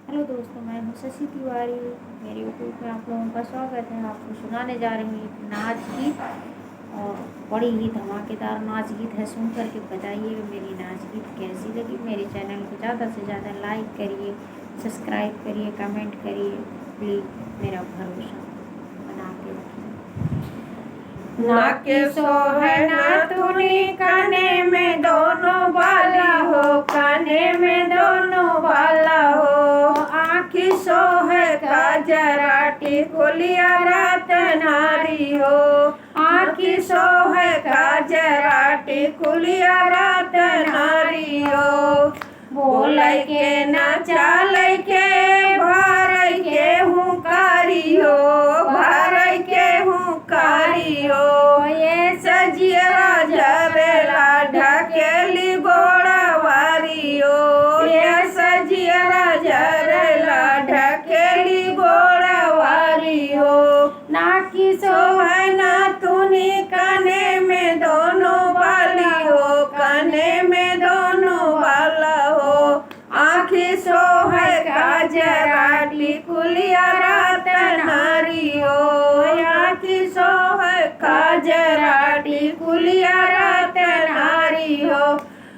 Hello दोस्तों, मैं हूँ शशि तिवारी। मेरे यूट्यूब में आप लोगों का स्वागत है। आपको सुनाने जा रही हूँ एक नाच गीत, और बड़ी ही धमाकेदार नाच गीत है। सुन करके बताइएगा मेरी नाच गीत कैसी लगी। मेरे चैनल को ज़्यादा से ज़्यादा लाइक करिए, सब्सक्राइब करिए, कमेंट करिए। प्लीज़ मेरा भरोसा बना के रखिए। ना के सो है ना तूने काने में दोनों बाला हो, काने में दोनों बाला हो। आँखी सो है काजरा टिकुलिया रात नारी हो, आँखी सो है काजरा टिकुलिया रात नारी हो। बोलै के ना चालै के भरै के हुकारी हो, भरै के हुकारी हो। ये सजिया जरेला ढकेली गोड़वारी हो, ये सजिया जरेला ढकेली गोड़वारी हो। नाकी सो है ना तूने काने में दोनों बाली हो, काने में दोनों बाला हो। आँखी सो है काजरा टिकुलिया रात नारी हो, आँखी सो है काजरा टिकुलिया रात नारी हो।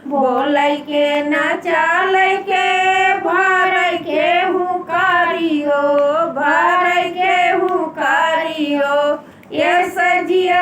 बोलै के ना चालै के भरै के हुकारी हो, भरै के हुकारी हो। ये सजिया